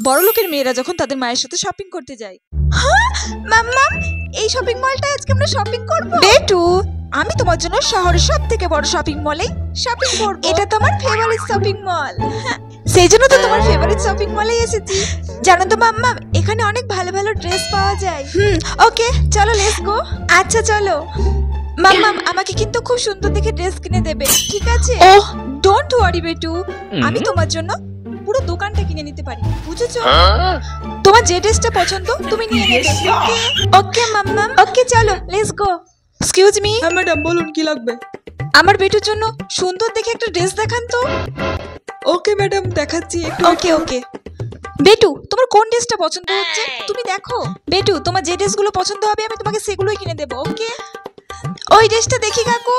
বড়লোকের মেয়েরা যখন তাদের মায়ের সাথে শপিং করতে যায়। হ্যাঁ মাম্মাম, এই শপিং মলটায় আজকে আমরা শপিং করব। বেটু, আমি তোমার জন্য শহরের সবথেকে বড় শপিং মলে শপিং করব। এটা তো আমার ফেভারিট শপিং মল, সেই জন্য তো তোমার ফেভারিট শপিং মলে এসেছি। জানো তো মাম্মাম, এখানে অনেক ভালো ভালো ড্রেস পাওয়া যায়। ওকে চলো লেটস গো। আচ্ছা চলো। মাম্মাম, আমাকে কিন্তু খুব সুন্দর দেখে ড্রেস কিনে দেবে, ঠিক আছে? ওহ ডোন্ট ওয়ারি বেটু, আমি তোমার জন্য পুরো দোকানটা কিনে নিতে পারি, বুঝেছো? তোমার যে ড্রেসটা পছন্দ তুমি নিয়ে নেবে। ওকে ওকে মাম্মাম, ওকে চলো লেটস গো। Excuse me. হ্যাঁ ম্যাডাম বলুন, কি লাগবে? আমার বেটুর জন্য সুন্দর দেখে একটা ড্রেস দেখান তো। ওকে ম্যাডাম, দেখাচ্ছি একটু। ওকে ওকে। বেটু, তোমার কোন ড্রেসটা পছন্দ হচ্ছে তুমি দেখো। বেটু, তোমার যে ড্রেসগুলো পছন্দ হবে আমি তোমাকে সেগুলোই কিনে দেবো, ওকে? ওই ড্রেসটা দেখি কাকু।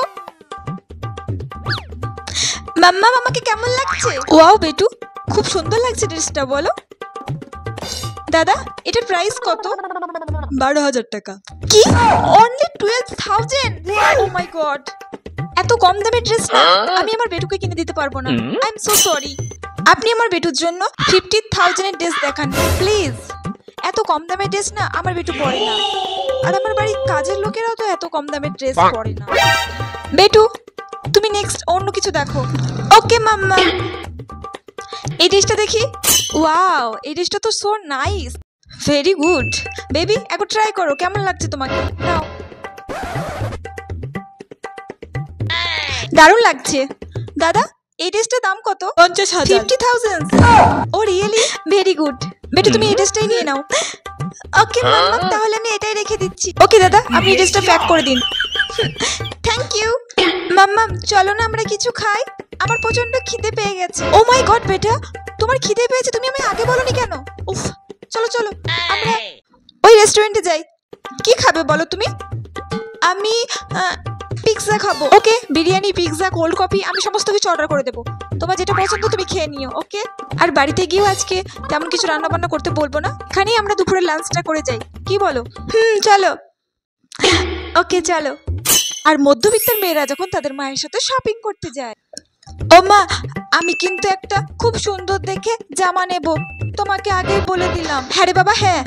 মাম্মাম, আমাকে কেমন লাগছে? ওয়াও বেটু, খুব সুন্দর লাগছে ড্রেসটা, বলো। দাদা, এটার প্রাইস কত? 12,000 টাকা। কি? অনলি 12,000? ও মাই গড, এত কম দামের ড্রেস না আমি আমার বেটুকে কিনে দিতে পারবো না। I am so sorry. আপনি আমার বেটুর জন্য 50,000 এর ড্রেস দেখান প্লিজ। এত কম দামের ড্রেস না আমার বেটু পরে না, আর আমার বাড়ির কাজের লোকেরাও তো এত কম দামের ড্রেস পরে না। বেটু, তুমি নেক্সট অন্য কিছু দেখো। ওকে মাম্মা। এই ড্রেসটা দেখি। ওয়াও, এই ড্রেসটা তো so nice, very good. Baby, একবার ট্রাই করো, কেমন লাগছে তোমাকে? নাও। দারুণ লাগছে। দাদা, এই ড্রেসটার দাম কত? 50,000। 50,000? ও রিয়েলি? Very good. বেটু, তুমি এই ড্রেসটাই নিয়ে নাও। ওকে মাম্মা, তাহলে আমি এটাই রেখে দিচ্ছি। ওকে দাদা, আপনি এই ড্রেসটা প্যাক করে দিন। Thank you. মাম্মা, চলো না আমরা কিছু খাই, আমার প্রচন্ড খিদে পেয়ে গেছে। ও মাই গড বেটা, তোমার খিদে পেয়েছে, তুমি আমি আগে বলোনি কেন? উফ, চলো চলো আমরা ওই রেস্টুরেন্টে যাই। কি খাবে বলো তুমি? আমি পিৎজা খাবো। ওকে, বিরিয়ানি, পিৎজা, কোল্ড কফি, আমি সমস্ত কিছু অর্ডার করে দেবো। তোমার যেটা পছন্দ তুমি খেয়ে নিও, ওকে? আর বাড়িতে গিয়েও আজকে তেমন কিছু রান্না বান্না করতে বলবো না, এখানেই আমরা দুপুরে লাঞ্চটা করে যাই, কি বলো? চলো। ওকে চলো। আর মধ্যবিত্তের মেয়েরা যখন তাদের মায়ের সাথে শপিং করতে যায়। ও মা, আমি কিন্তু একটা খুব সুন্দর দেখে জামা নেব, তোমাকে আগেই বলে দিলাম। হ্যাঁ রে বাবা হ্যাঁ।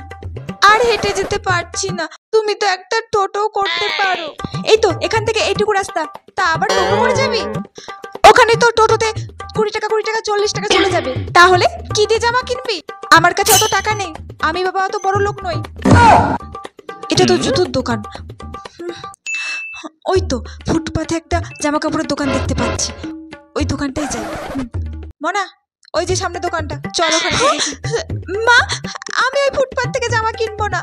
আর হেঁটে যেতে পারছি না, তুমি তো একটা টোটো করতে পারো। এই তো এখান থেকে এইটুকু রাস্তা, তা আবার টোটো করে যাবি? ওখানে তো টোটোতে 20 টাকা 40 টাকা চলে যাবে। তাহলে কি দিয়ে জামা কিনবি? আমার কাছে অত টাকা নেই, আমি বাবা অত বড় লোক নই। এটা তো জুতোর দোকান। ওই তো ফুটপাথে একটা জামা কাপড়ের দোকান দেখতে পাচ্ছি, ওই দোকানটাই যাই। মনা, ওই যে সামনে দোকানটা, চলো ওখানে দেখি। মা, আমি ওই ফুটপাথ থেকে জামা কিনবো না,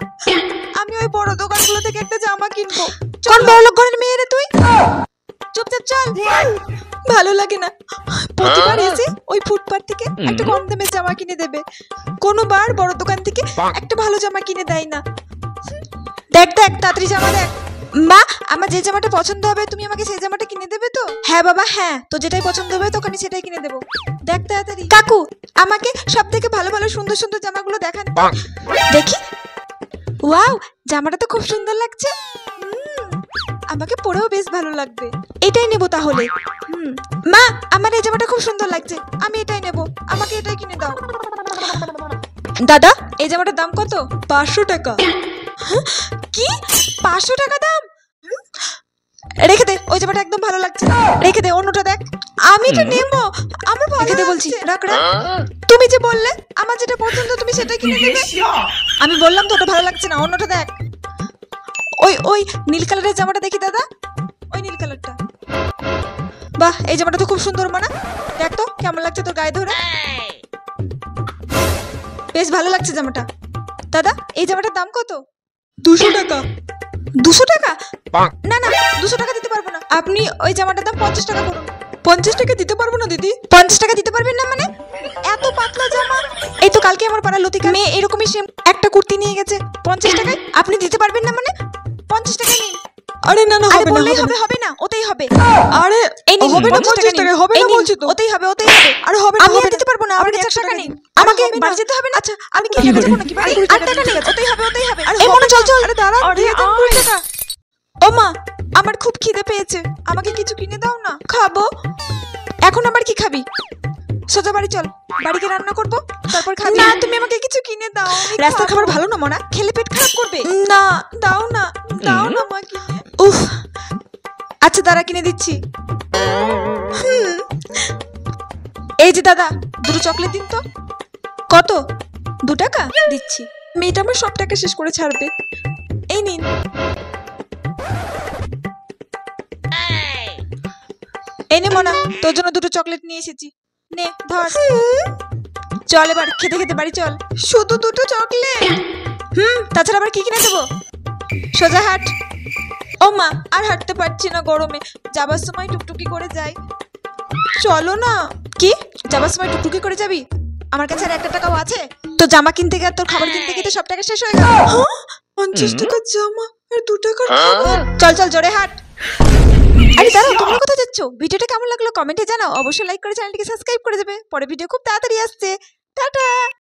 আমি ওই বড় দোকানগুলো থেকে একটা জামা কিনবো। কোন বড় লোক ঘরের মেয়ে রে তুই? চুপচাপ চল। ভালো লাগে না প্রতিবার এসে ওই ফুটপাথ থেকে একটা কম দামের জামা কিনে দেবে, কোনোবার বড় দোকান থেকে একটা ভালো জামা কিনে দেয় না। দেখ দেখ তাড়াতাড়ি জামা দেখ। মা, আমার যে জামাটা পছন্দ হবে তুমি আমাকে সেই জামাটা কিনে দেবে তো? হ্যাঁ বাবা হ্যাঁ, তো যেটাই পছন্দ হবে তোকে আমি সেটাই কিনে দেবো। দেখ তাড়াতাড়ি। কাকু, আমাকে সব থেকে ভালো ভালো সুন্দর সুন্দর জামাগুলো দেখান দেখি। ওয়াও, জামাটা তো খুব সুন্দর লাগছে, আমাকে পরেও বেশ ভালো লাগবে, এটাই নেবো তাহলে। মা, আমার এই জামাটা খুব সুন্দর লাগছে, আমি এটাই নেবো, আমাকে এটাই কিনে দাও। দাদা, এই জামাটার দাম কত? 500 টাকা। কি 500 টাকা দাম? রেখে দে, ওই জামাটা একদম ভালো লাগছে, রেখে দে, অন্যটা দেখ। আমি এটা নেবো, আমার রেখে দে বলছি, রাখ রাখ। তুমি যে বললে আমার যেটা পছন্দ তুমি সেটাই কিনে দেবে, আমি বললাম তো ওটা ভালো লাগছে না, অন্যটা দেখ। ওই ওই নীল কালারের জামাটা দেখি দাদা, ওই নীল কালারটা। বাহ, এই জামাটা তো খুব সুন্দর, মানা দেখ তো কেমন লাগছে তোর গায়ে ধরে, বেশ ভালো লাগছে জামাটা। দাদা, এই জামাটার দাম কত? 200 টাকা। 200 টাকা? না না, 200 টাকা দিতে পারবো না, আপনি ওই জামাটার দাম 50 টাকা করুন। 50 টাকা দিতে পারবো না দিদি। 50 টাকা দিতে পারবেন না মানে? এত পাতলা জামা, এই তো কালকে আমার পাড়ার লতিকা মেয়ে এরকমই সেম একটা কুর্তি নিয়ে গেছে 50 টাকায়, আপনি দিতে পারবেন না মানে? 50 টাকা নিন। আরে না না, হবে না, হবে হবে না, ওতেই হবে। আরে এই নিন, হবে না, 50 টাকা হবে না বলছি তো। ওতেই হবে ওতেই হবে। আরে হবে না, আমি হবে দিতে পারবো না, আমার কাছে 100 টাকা নেই, আমাকে বাড়ি যেতে হবে না। আচ্ছা, আমি কি টাকা দেবো নাকি বাড়ি? আর টাকা নেই, ওতেই হবে ওতেই হবে। এই মনে চল চল। আরে দাঁড়া, দিয়ে দেন 20 টাকা। ও মা, আমার খুব খিদে পেয়েছে, আমাকে কিছু কিনে দাও না, খাবো। এখন আবার কি খাবি? সোজা বাড়ি চল, বাড়িতে রান্না করব, তারপর খাবি। না তুমি আমাকে কিছু কিনে দাও, রাস্তার খাবার ভালো না মোনা, খেলে পেট খারাপ করবে। না দাও না, দাও না মা কিনে। উফ, আচ্ছা দাঁড়া কিনে দিচ্ছি। এই যে দাদা, দুটো চকলেট দিন তো। কত? 2 টাকা দিচ্ছি। মেয়েটা আমার সব টাকা শেষ করে ছাড়বে। এই নিন। এই নে মোনা, তোর জন্য 2টো চকলেট নিয়ে এসেছি, নে ধর। চল এবার খেতে খেতে বাড়ি চল। শুধু 2টো চকলেট? তাছাড়া আবার কি কিনে দেবো? সোজা হাট। ও মা, আর হাঁটতে পারছি না গরমে, যাবার সময় টুকটুকি করে যাই। চলো না। কি যাবার সময় টুকটুকি করে যাবি? আমার কাছে আর 1 টাকাও আছে? তো জামা কিনতে গিয়ে তোর খাবার কিনতে গিয়ে তো সব টাকা শেষ হয়ে গেল। 50 টাকার জামা আর 2 টাকার চল চল জোরে হাট। আরে দাঁড়াও, তোমরা কোথায় যাচ্ছ? ভিডিওটা কেমন লাগলো কমেন্টে জানাও, অবশ্যই লাইক করে চ্যানেলটিকে সাবস্ক্রাইব করে দেবে। পরে ভিডিও খুব তাড়াতাড়ি আসছে। টাটা।